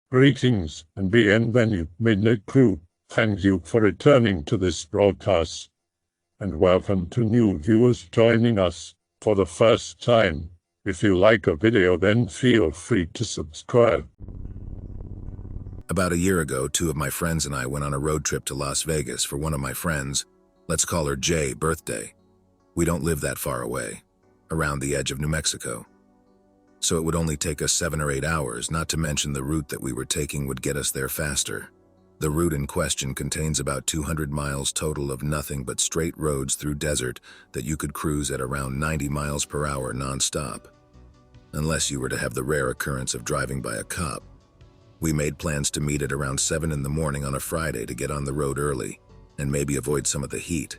Greetings and bienvenue, Midnight Crew. Thank you for returning to this broadcast, and welcome to new viewers joining us for the first time. If you like a video, then feel free to subscribe. About a year ago, two of my friends and I went on a road trip to Las Vegas for one of my friends, let's call her Jay, birthday. We don't live that far away, around the edge of New Mexico. So it would only take us 7 or 8 hours, not to mention the route that we were taking would get us there faster. The route in question contains about 200 miles total of nothing but straight roads through desert that you could cruise at around 90 miles per hour non-stop, unless you were to have the rare occurrence of driving by a cop. We made plans to meet at around 7 in the morning on a Friday to get on the road early and maybe avoid some of the heat.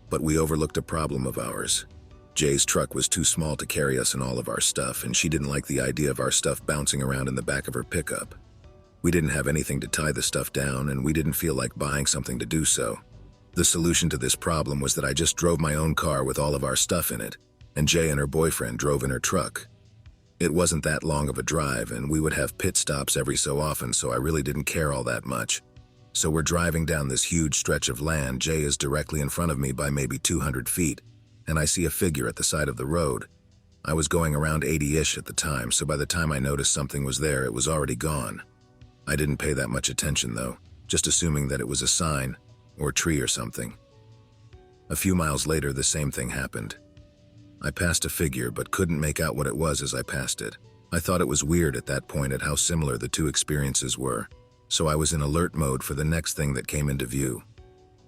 But we overlooked a problem of ours. Jay's truck was too small to carry us and all of our stuff, and she didn't like the idea of our stuff bouncing around in the back of her pickup. We didn't have anything to tie the stuff down, and we didn't feel like buying something to do so. The solution to this problem was that I just drove my own car with all of our stuff in it, and Jay and her boyfriend drove in her truck. It wasn't that long of a drive, and we would have pit stops every so often, so I really didn't care all that much. So we're driving down this huge stretch of land. Jay is directly in front of me by maybe 200 feet. And I see a figure at the side of the road. I was going around 80-ish at the time, so by the time I noticed something was there, it was already gone. I didn't pay that much attention though, just assuming that it was a sign or tree or something. A few miles later, the same thing happened. I passed a figure but couldn't make out what it was as I passed it. I thought it was weird at that point at how similar the two experiences were, so I was in alert mode for the next thing that came into view.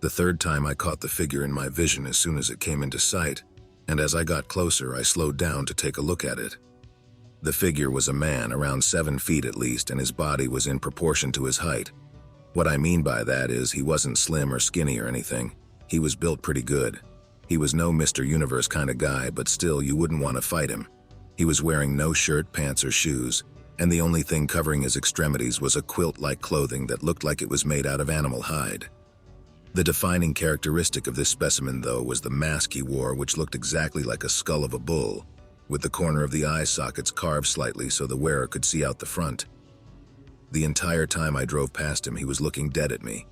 The third time I caught the figure in my vision as soon as it came into sight, and as I got closer I slowed down to take a look at it. The figure was a man around 7 feet at least, and his body was in proportion to his height. What I mean by that is he wasn't slim or skinny or anything. He was built pretty good. He was no Mr. Universe kind of guy, but still you wouldn't want to fight him. He was wearing no shirt, pants, or shoes, and the only thing covering his extremities was a quilt-like clothing that looked like it was made out of animal hide. The defining characteristic of this specimen, though, was the mask he wore, which looked exactly like a skull of a bull, with the corner of the eye sockets carved slightly so the wearer could see out the front. The entire time I drove past him, he was looking dead at me.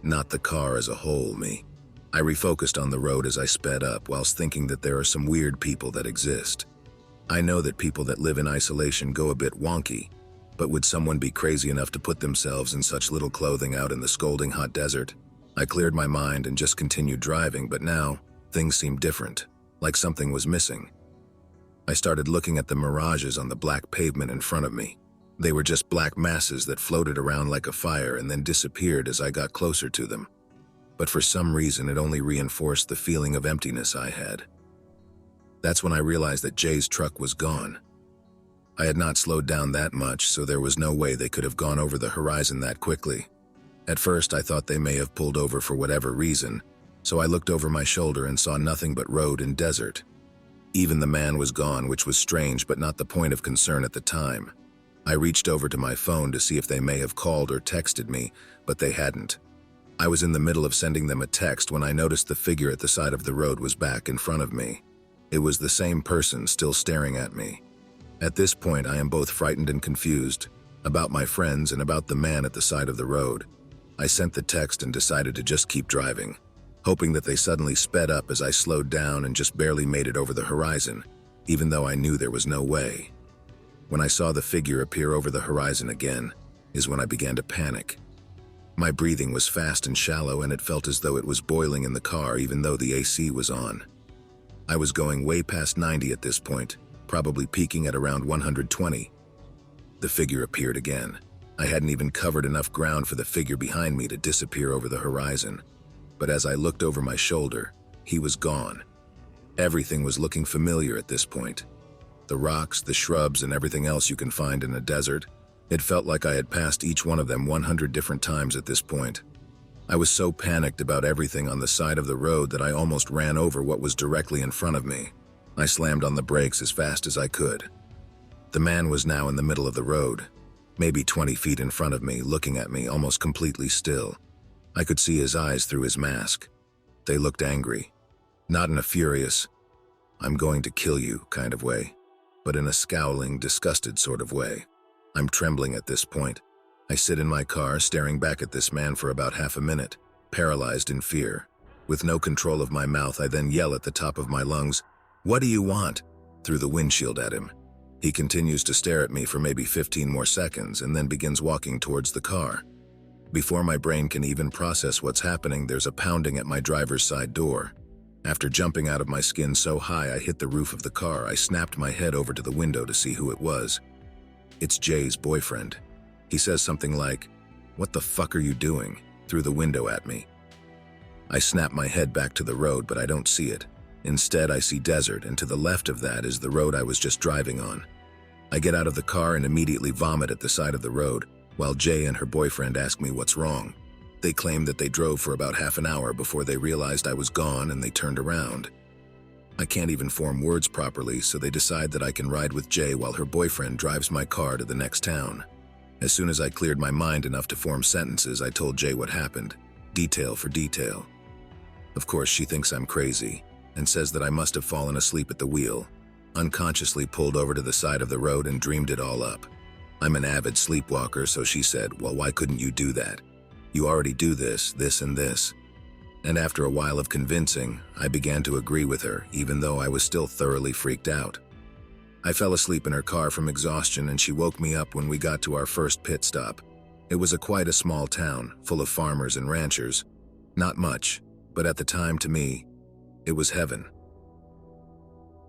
Not the car as a whole, me. I refocused on the road as I sped up, whilst thinking that there are some weird people that exist. I know that people that live in isolation go a bit wonky, but would someone be crazy enough to put themselves in such little clothing out in the scalding hot desert? I cleared my mind and just continued driving, but now, things seemed different, like something was missing. I started looking at the mirages on the black pavement in front of me. They were just black masses that floated around like a fire and then disappeared as I got closer to them. But for some reason, it only reinforced the feeling of emptiness I had. That's when I realized that Jay's truck was gone. I had not slowed down that much, so there was no way they could have gone over the horizon that quickly. At first, I thought they may have pulled over for whatever reason, so I looked over my shoulder and saw nothing but road and desert. Even the man was gone, which was strange but not the point of concern at the time. I reached over to my phone to see if they may have called or texted me, but they hadn't. I was in the middle of sending them a text when I noticed the figure at the side of the road was back in front of me. It was the same person still staring at me. At this point, I am both frightened and confused, about my friends and about the man at the side of the road. I sent the text and decided to just keep driving, hoping that they suddenly sped up as I slowed down and just barely made it over the horizon, even though I knew there was no way. When I saw the figure appear over the horizon again, is when I began to panic. My breathing was fast and shallow, and it felt as though it was boiling in the car even though the AC was on. I was going way past 90 at this point, probably peaking at around 120. The figure appeared again. I hadn't even covered enough ground for the figure behind me to disappear over the horizon. But as I looked over my shoulder, he was gone. Everything was looking familiar at this point. The rocks, the shrubs, and everything else you can find in a desert. It felt like I had passed each one of them 100 different times at this point. I was so panicked about everything on the side of the road that I almost ran over what was directly in front of me. I slammed on the brakes as fast as I could. The man was now in the middle of the road, maybe 20 feet in front of me, looking at me almost completely still. I could see his eyes through his mask. They looked angry, not in a furious, "I'm going to kill you" kind of way, but in a scowling, disgusted sort of way. I'm trembling at this point. I sit in my car, staring back at this man for about half a minute, paralyzed in fear. With no control of my mouth, I then yell at the top of my lungs, "What do you want?" through the windshield at him. He continues to stare at me for maybe 15 more seconds and then begins walking towards the car. Before my brain can even process what's happening, there's a pounding at my driver's side door. After jumping out of my skin so high I hit the roof of the car, I snapped my head over to the window to see who it was. It's Jay's boyfriend. He says something like, "What the fuck are you doing?" through the window at me. I snap my head back to the road, but I don't see it. Instead, I see desert, and to the left of that is the road I was just driving on. I get out of the car and immediately vomit at the side of the road, while Jay and her boyfriend ask me what's wrong. They claim that they drove for about half an hour before they realized I was gone and they turned around. I can't even form words properly, so they decide that I can ride with Jay while her boyfriend drives my car to the next town. As soon as I cleared my mind enough to form sentences, I told Jay what happened, detail for detail. Of course, she thinks I'm crazy and says that I must have fallen asleep at the wheel, unconsciously pulled over to the side of the road and dreamed it all up. I'm an avid sleepwalker, so she said, "Well, why couldn't you do that? You already do this, this, and this." And after a while of convincing, I began to agree with her, even though I was still thoroughly freaked out. I fell asleep in her car from exhaustion, and she woke me up when we got to our first pit stop. It was quite a small town, full of farmers and ranchers. Not much, but at the time, to me, it was heaven.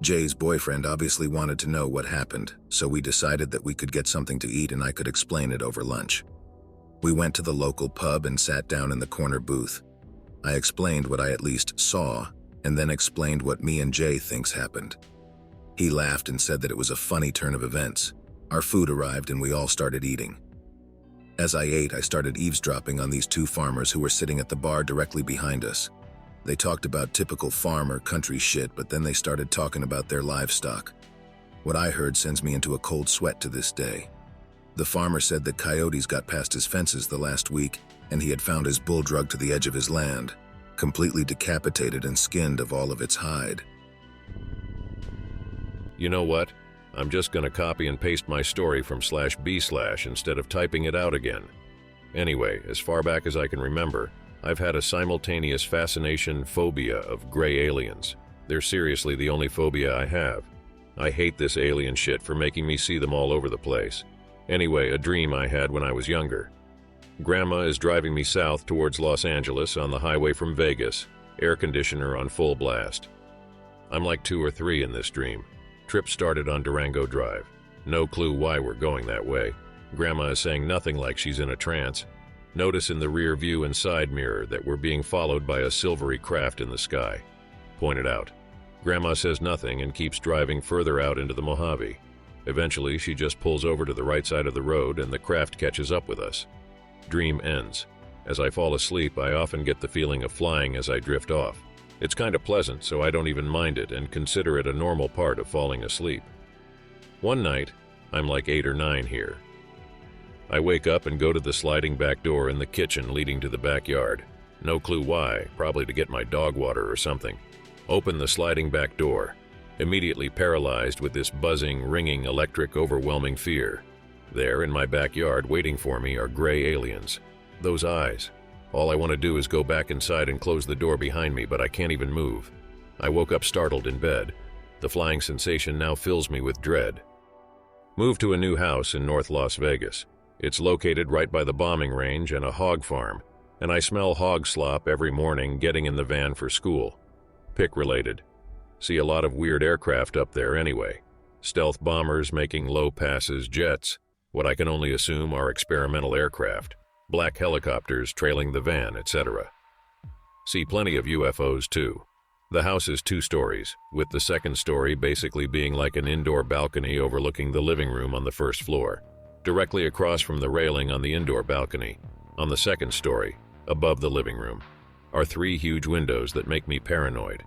Jay's boyfriend obviously wanted to know what happened, so we decided that we could get something to eat and I could explain it over lunch. We went to the local pub and sat down in the corner booth. I explained what I at least saw, and then explained what me and Jay thinks happened. He laughed and said that it was a funny turn of events. Our food arrived and we all started eating. As I ate, I started eavesdropping on these two farmers who were sitting at the bar directly behind us. They talked about typical farm or country shit, but then they started talking about their livestock. What I heard sends me into a cold sweat to this day. The farmer said that coyotes got past his fences the last week, and he had found his bull drugged to the edge of his land, completely decapitated and skinned of all of its hide. You know what? I'm just gonna copy and paste my story from /b/ instead of typing it out again. Anyway, as far back as I can remember, I've had a simultaneous fascination phobia of gray aliens. They're seriously the only phobia I have. I hate this alien shit for making me see them all over the place. Anyway, a dream I had when I was younger. Grandma is driving me south towards Los Angeles on the highway from Vegas, air conditioner on full blast. I'm like 2 or 3 in this dream. Trip started on Durango Drive. No clue why we're going that way. Grandma is saying nothing like she's in a trance. Notice in the rear view and side mirror that we're being followed by a silvery craft in the sky. Pointed out. Grandma says nothing and keeps driving further out into the Mojave. Eventually, she just pulls over to the right side of the road and the craft catches up with us. Dream ends. As I fall asleep, I often get the feeling of flying as I drift off. It's kind of pleasant, so I don't even mind it and consider it a normal part of falling asleep. One night, I'm like 8 or 9 here. I wake up and go to the sliding back door in the kitchen leading to the backyard. No clue why, probably to get my dog water or something. Open the sliding back door. Immediately paralyzed with this buzzing, ringing, electric, overwhelming fear. There, in my backyard, waiting for me are gray aliens. Those eyes. All I want to do is go back inside and close the door behind me, but I can't even move. I woke up startled in bed. The flying sensation now fills me with dread. Moved to a new house in North Las Vegas. It's located right by the bombing range and a hog farm, and I smell hog slop every morning getting in the van for school. Pick related. See a lot of weird aircraft up there anyway. Stealth bombers making low passes, jets, what I can only assume are experimental aircraft, black helicopters trailing the van, etc. See plenty of UFOs too. The house is 2 stories, with the second story basically being like an indoor balcony overlooking the living room on the first floor. Directly across from the railing on the indoor balcony, on the second story, above the living room, are 3 huge windows that make me paranoid.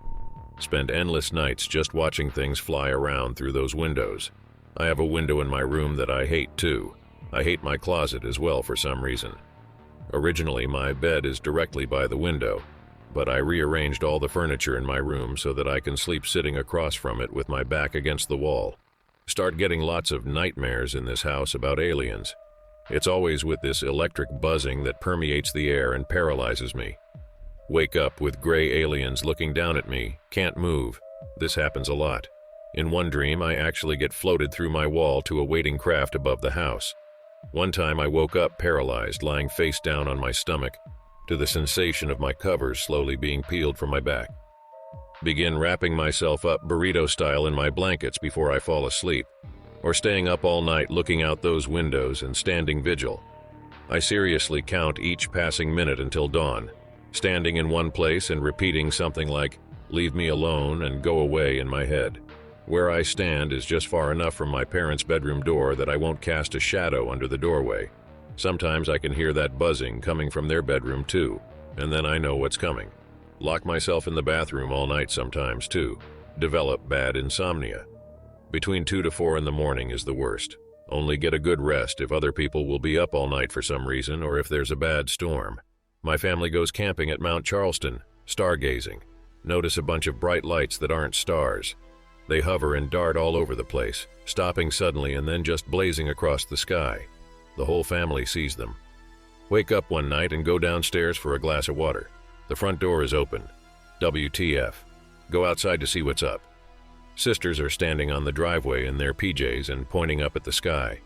Spend endless nights just watching things fly around through those windows. I have a window in my room that I hate too. I hate my closet as well for some reason. Originally, my bed is directly by the window, but I rearranged all the furniture in my room so that I can sleep sitting across from it with my back against the wall. Start getting lots of nightmares in this house about aliens. It's always with this electric buzzing that permeates the air and paralyzes me. Wake up with gray aliens looking down at me, can't move. This happens a lot. In one dream, I actually get floated through my wall to a waiting craft above the house. One time I woke up paralyzed, lying face down on my stomach, to the sensation of my covers slowly being peeled from my back. Begin wrapping myself up burrito style in my blankets before I fall asleep, or staying up all night looking out those windows and standing vigil. I seriously count each passing minute until dawn, standing in one place and repeating something like, "Leave me alone," and "Go away" in my head. Where I stand is just far enough from my parents' bedroom door that I won't cast a shadow under the doorway. Sometimes I can hear that buzzing coming from their bedroom too, and then I know what's coming. Lock myself in the bathroom all night sometimes too. Develop bad insomnia. Between 2 to 4 in the morning is the worst. Only get a good rest if other people will be up all night for some reason or if there's a bad storm. My family goes camping at Mount Charleston, stargazing. Notice a bunch of bright lights that aren't stars. They hover and dart all over the place, stopping suddenly and then just blazing across the sky. The whole family sees them. Wake up one night and go downstairs for a glass of water. The front door is open. WTF. Go outside to see what's up. Sisters are standing on the driveway in their PJs and pointing up at the sky.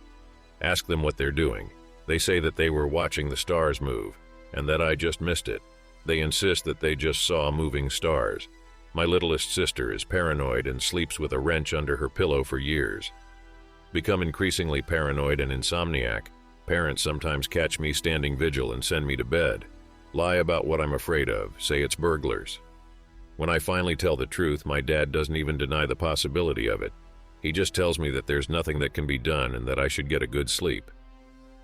Ask them what they're doing. They say that they were watching the stars move, and that I just missed it. They insist that they just saw moving stars. My littlest sister is paranoid and sleeps with a wrench under her pillow for years. Become increasingly paranoid and insomniac. Parents sometimes catch me standing vigil and send me to bed. Lie about what I'm afraid of, say it's burglars. When I finally tell the truth, my dad doesn't even deny the possibility of it. He just tells me that there's nothing that can be done and that I should get a good sleep.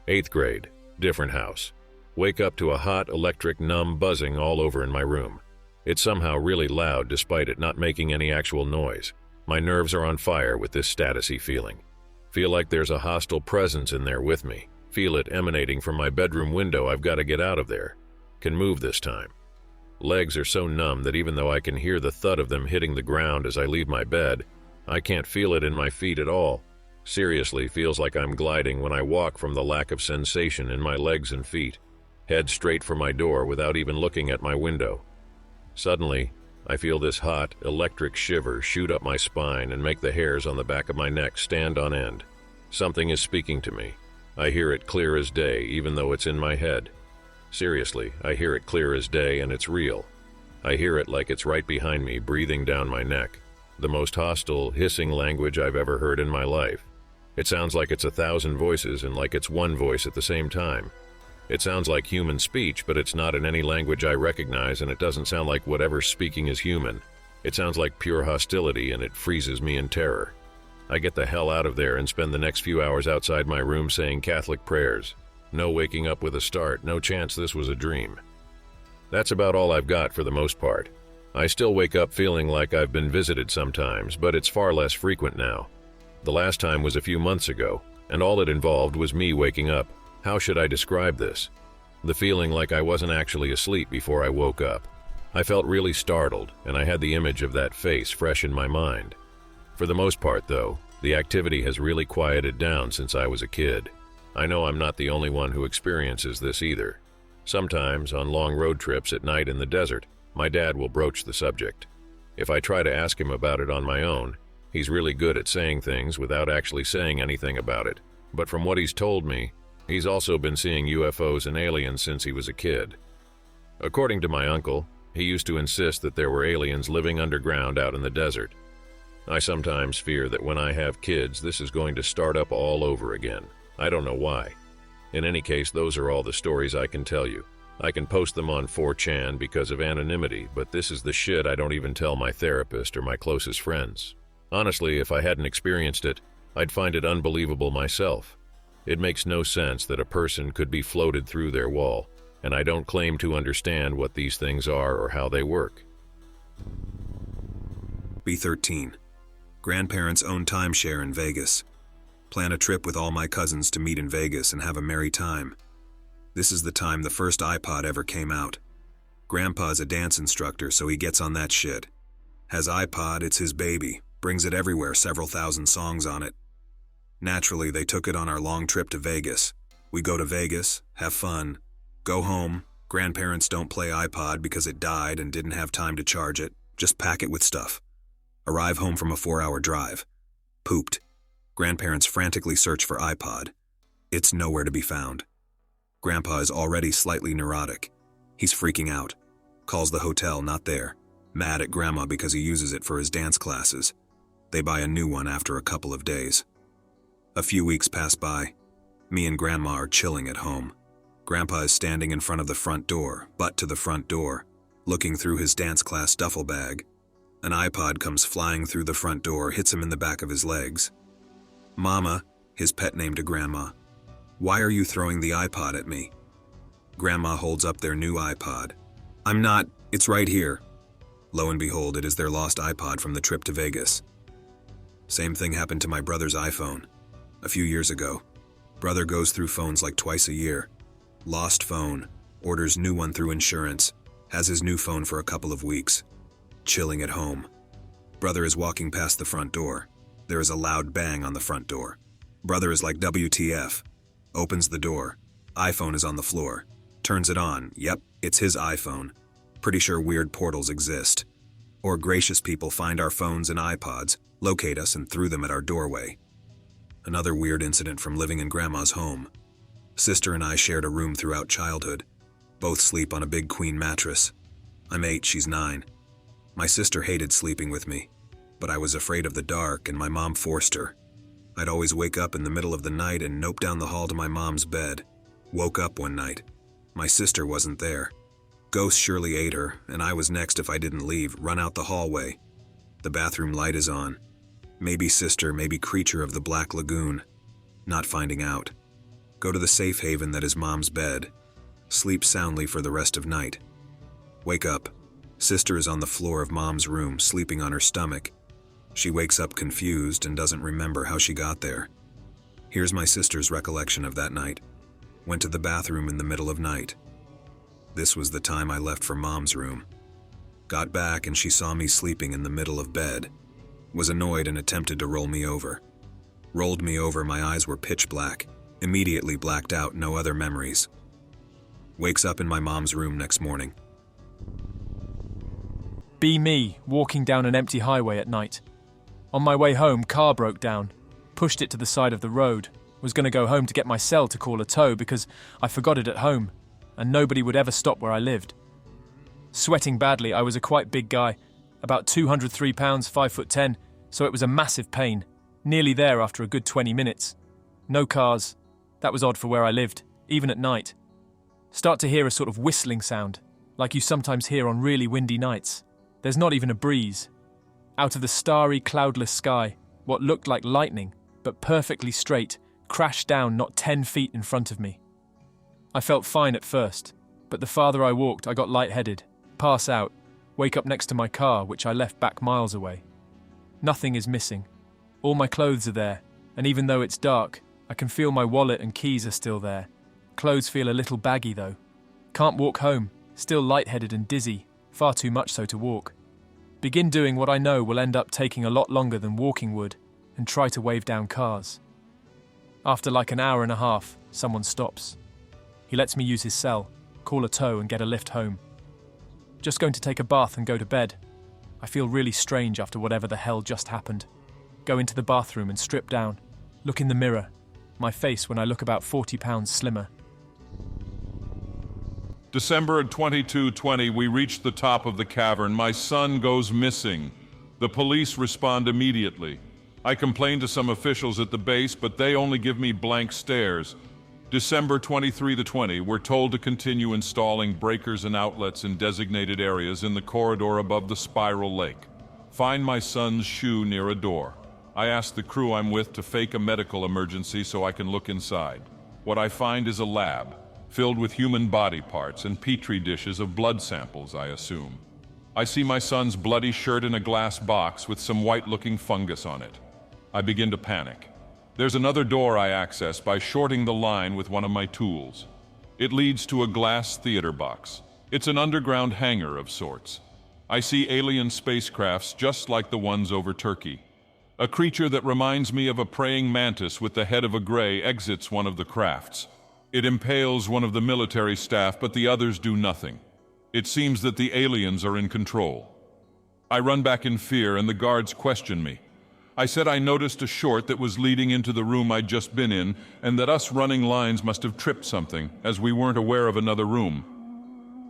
8th grade, different house. Wake up to a hot, electric, numb buzzing all over in my room. It's somehow really loud despite it not making any actual noise. My nerves are on fire with this statusy feeling. Feel like there's a hostile presence in there with me. Feel it emanating from my bedroom window. I've got to get out of there. Can move this time. Legs are so numb that even though I can hear the thud of them hitting the ground as I leave my bed, I can't feel it in my feet at all. Seriously, feels like I'm gliding when I walk from the lack of sensation in my legs and feet. Head straight for my door without even looking at my window. Suddenly, I feel this hot, electric shiver shoot up my spine and make the hairs on the back of my neck stand on end. Something is speaking to me. I hear it clear as day, even though it's in my head. Seriously, I hear it clear as day and it's real. I hear it like it's right behind me, breathing down my neck. The most hostile, hissing language I've ever heard in my life. It sounds like it's 1,000 voices and like it's one voice at the same time. It sounds like human speech, but it's not in any language I recognize, and it doesn't sound like whatever's speaking is human. It sounds like pure hostility, and it freezes me in terror. I get the hell out of there and spend the next few hours outside my room saying Catholic prayers. No waking up with a start, no chance this was a dream. That's about all I've got for the most part. I still wake up feeling like I've been visited sometimes, but it's far less frequent now. The last time was a few months ago, and all it involved was me waking up. How should I describe this? The feeling like I wasn't actually asleep before I woke up. I felt really startled, and I had the image of that face fresh in my mind. For the most part, though, the activity has really quieted down since I was a kid. I know I'm not the only one who experiences this either. Sometimes, on long road trips at night in the desert, my dad will broach the subject. If I try to ask him about it on my own, he's really good at saying things without actually saying anything about it. But from what he's told me, he's also been seeing UFOs and aliens since he was a kid. According to my uncle, he used to insist that there were aliens living underground out in the desert. I sometimes fear that when I have kids, this is going to start up all over again. I don't know why. In any case, those are all the stories I can tell you. I can post them on 4chan because of anonymity, but this is the shit I don't even tell my therapist or my closest friends. Honestly, if I hadn't experienced it, I'd find it unbelievable myself. It makes no sense that a person could be floated through their wall, and I don't claim to understand what these things are or how they work. B13. Grandparents own timeshare in Vegas. Plan a trip with all my cousins to meet in Vegas and have a merry time. This is the time the first iPod ever came out. Grandpa's a dance instructor, so he gets on that shit. Has iPod, it's his baby. Brings it everywhere, several thousand songs on it. Naturally, they took it on our long trip to Vegas. We go to Vegas, have fun, go home. Grandparents don't play iPod because it died and didn't have time to charge it. Just pack it with stuff. Arrive home from a 4-hour drive. Pooped. Grandparents frantically search for iPod. It's nowhere to be found. Grandpa is already slightly neurotic. He's freaking out. Calls the hotel, not there. Mad at Grandma because he uses it for his dance classes. They buy a new one after a couple of days. A few weeks pass by. Me and Grandma are chilling at home. Grandpa is standing in front of the front door, butt to the front door, looking through his dance class duffel bag. An iPod comes flying through the front door, hits him in the back of his legs. Mama, his pet name to Grandma, why are you throwing the iPod at me? Grandma holds up their new iPod. I'm not, it's right here. Lo and behold, it is their lost iPod from the trip to Vegas. Same thing happened to my brother's iPhone. A few years ago. Brother goes through phones like twice a year. Lost phone, orders new one through insurance, has his new phone for a couple of weeks. Chilling at home. Brother is walking past the front door. There is a loud bang on the front door. Brother is like WTF. Opens the door. iPhone is on the floor. Turns it on. Yep, it's his iPhone. Pretty sure weird portals exist. Or gracious people find our phones and iPods, locate us, and threw them at our doorway. Another weird incident from living in Grandma's home. Sister and I shared a room throughout childhood. Both sleep on a big queen mattress. I'm 8, she's 9. My sister hated sleeping with me, but I was afraid of the dark and my mom forced her. I'd always wake up in the middle of the night and nope down the hall to my mom's bed. Woke up one night. My sister wasn't there. Ghost surely ate her, and I was next if I didn't leave, run out the hallway. The bathroom light is on. Maybe sister, maybe creature of the Black Lagoon. Not finding out. Go to the safe haven that is mom's bed. Sleep soundly for the rest of night. Wake up. Sister is on the floor of mom's room, sleeping on her stomach. She wakes up confused and doesn't remember how she got there. Here's my sister's recollection of that night. Went to the bathroom in the middle of night. This was the time I left for mom's room. Got back and she saw me sleeping in the middle of bed. Was annoyed and attempted to roll me over. Rolled me over, my eyes were pitch black. Immediately blacked out, no other memories. Wakes up in my mom's room next morning. Be me, walking down an empty highway at night. On my way home, car broke down. Pushed it to the side of the road. Was going to go home to get my cell to call a tow because I forgot it at home, and nobody would ever stop where I lived. Sweating badly, I was a quite big guy, about 203 pounds, 5'10", so it was a massive pain. Nearly there after a good 20 minutes. No cars. That was odd for where I lived, even at night. Start to hear a sort of whistling sound, like you sometimes hear on really windy nights. There's not even a breeze. Out of the starry, cloudless sky, what looked like lightning, but perfectly straight, crashed down not 10 feet in front of me. I felt fine at first, but the farther I walked, I got lightheaded, pass out, wake up next to my car, which I left back miles away. Nothing is missing. All my clothes are there, and even though it's dark, I can feel my wallet and keys are still there. Clothes feel a little baggy though. Can't walk home, still lightheaded and dizzy, far too much so to walk. Begin doing what I know will end up taking a lot longer than walking would, and try to wave down cars. After like an hour and a half, someone stops. He lets me use his cell, call a tow and get a lift home. Just going to take a bath and go to bed. I feel really strange after whatever the hell just happened. Go into the bathroom and strip down. Look in the mirror. My face when I look about 40 pounds slimmer. December 22/20, we reached the top of the cavern. My son goes missing. The police respond immediately. I complain to some officials at the base, but they only give me blank stares. December 23/20, we're told to continue installing breakers and outlets in designated areas in the corridor above the spiral lake. Find my son's shoe near a door. I ask the crew I'm with to fake a medical emergency so I can look inside. What I find is a lab, filled with human body parts and petri dishes of blood samples, I assume. I see my son's bloody shirt in a glass box with some white-looking fungus on it. I begin to panic. There's another door I access by shorting the line with one of my tools. It leads to a glass theater box. It's an underground hangar of sorts. I see alien spacecrafts just like the ones over Turkey. A creature that reminds me of a praying mantis with the head of a gray exits one of the crafts. It impales one of the military staff, but the others do nothing. It seems that the aliens are in control. I run back in fear and the guards question me. I said I noticed a short that was leading into the room I'd just been in, and that us running lines must have tripped something, as we weren't aware of another room.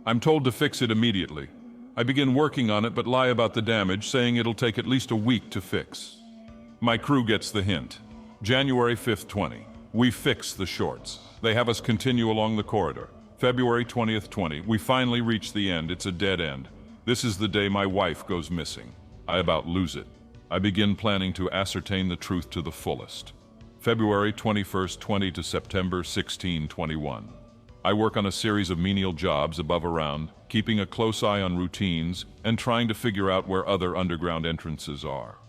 I'm told to fix it immediately. I begin working on it but lie about the damage, saying it'll take at least a week to fix. My crew gets the hint. January 5th, 20. We fix the shorts. They have us continue along the corridor. February 20th, 20. We finally reach the end. It's a dead end. This is the day my wife goes missing. I about lose it. I begin planning to ascertain the truth to the fullest. February 21st, 20 to September 16, 21. I work on a series of menial jobs above around, keeping a close eye on routines and trying to figure out where other underground entrances are.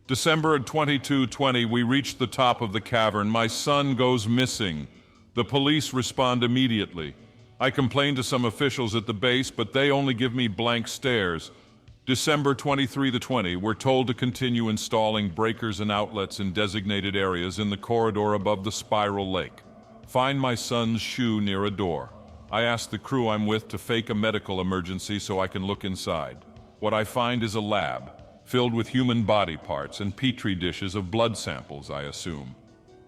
December 22/20, we reach the top of the cavern. My son goes missing. The police respond immediately. I complain to some officials at the base, but they only give me blank stares. December 23/20, we're told to continue installing breakers and outlets in designated areas in the corridor above the spiral lake. Find my son's shoe near a door. I ask the crew I'm with to fake a medical emergency so I can look inside. What I find is a lab, filled with human body parts and petri dishes of blood samples, I assume.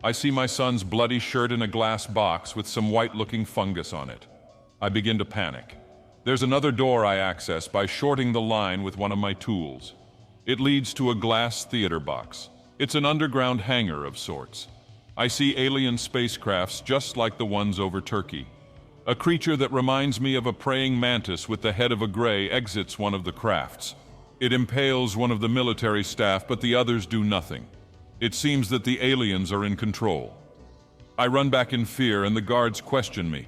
I see my son's bloody shirt in a glass box with some white-looking fungus on it. I begin to panic. There's another door I access by shorting the line with one of my tools. It leads to a glass theater box. It's an underground hangar of sorts. I see alien spacecrafts just like the ones over Turkey. A creature that reminds me of a praying mantis with the head of a gray exits one of the crafts. It impales one of the military staff, but the others do nothing. It seems that the aliens are in control. I run back in fear and the guards question me.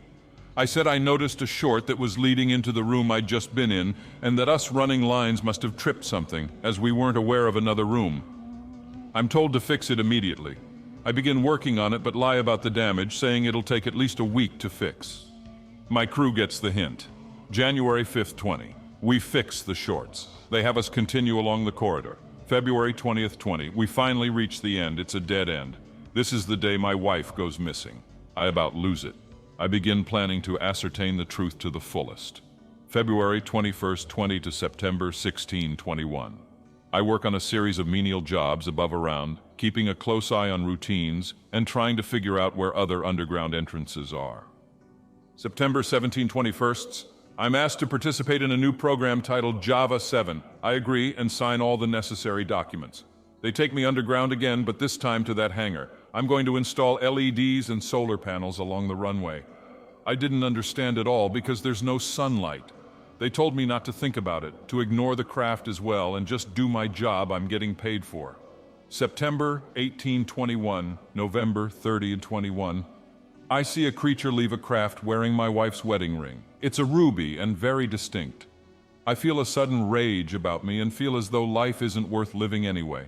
I said I noticed a short that was leading into the room I'd just been in, and that us running lines must have tripped something, as we weren't aware of another room. I'm told to fix it immediately. I begin working on it but lie about the damage, saying it'll take at least a week to fix. My crew gets the hint. January 5th, 20. We fix the shorts. They have us continue along the corridor. February 20th, 20. We finally reach the end. It's a dead end. This is the day my wife goes missing. I about lose it. I begin planning to ascertain the truth to the fullest. February 21st, 20 to September 16, 21. I work on a series of menial jobs above around, keeping a close eye on routines and trying to figure out where other underground entrances are. September 17, 21st. I'm asked to participate in a new program titled Java 7. I agree and sign all the necessary documents. They take me underground again, but this time to that hangar. I'm going to install LEDs and solar panels along the runway. I didn't understand it all because there's no sunlight. They told me not to think about it, to ignore the craft as well, and just do my job I'm getting paid for. September 18/21, November 30 and 21. I see a creature leave a craft wearing my wife's wedding ring. It's a ruby and very distinct. I feel a sudden rage about me and feel as though life isn't worth living anyway.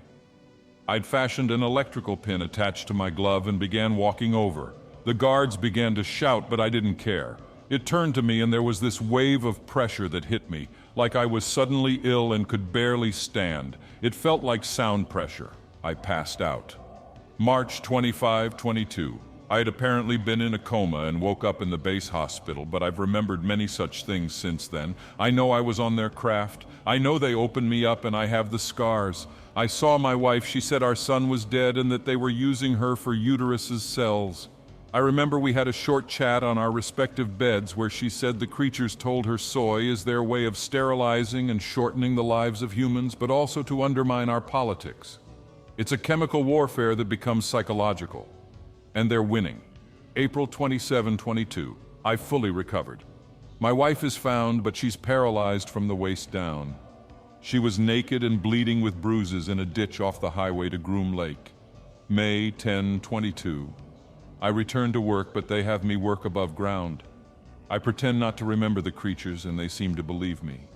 I'd fashioned an electrical pin attached to my glove and began walking over. The guards began to shout, but I didn't care. It turned to me and there was this wave of pressure that hit me, like I was suddenly ill and could barely stand. It felt like sound pressure. I passed out. March 25/22. I had apparently been in a coma and woke up in the base hospital, but I've remembered many such things since then. I know I was on their craft. I know they opened me up and I have the scars. I saw my wife. She said our son was dead and that they were using her for uterus's cells. I remember we had a short chat on our respective beds where she said the creatures told her soy is their way of sterilizing and shortening the lives of humans, but also to undermine our politics. It's a chemical warfare that becomes psychological. And they're winning. April 27/22. I fully recovered. My wife is found, but she's paralyzed from the waist down. She was naked and bleeding with bruises in a ditch off the highway to Groom Lake. May 10/22. I return to work, but they have me work above ground. I pretend not to remember the creatures, and they seem to believe me.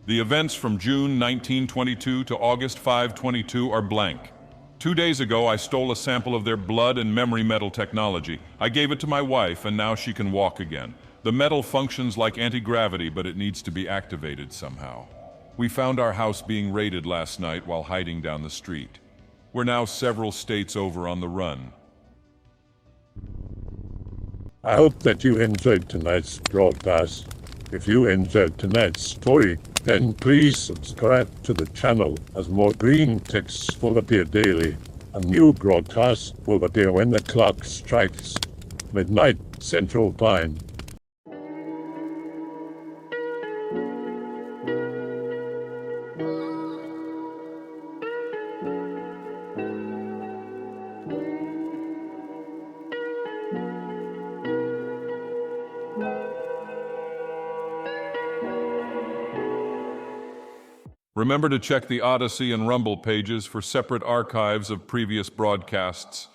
The events from June 1922 to August 5/22 are blank. 2 days ago, I stole a sample of their blood and memory metal technology. I gave it to my wife, and now she can walk again. The metal functions like anti-gravity, but it needs to be activated somehow. We found our house being raided last night while hiding down the street. We're now several states over on the run. I hope that you enjoyed tonight's broadcast. If you enjoyed tonight's story, then please subscribe to the channel as more green texts will appear daily. A new broadcast will appear when the clock strikes midnight Central Time. Remember to check the Odyssey and Rumble pages for separate archives of previous broadcasts.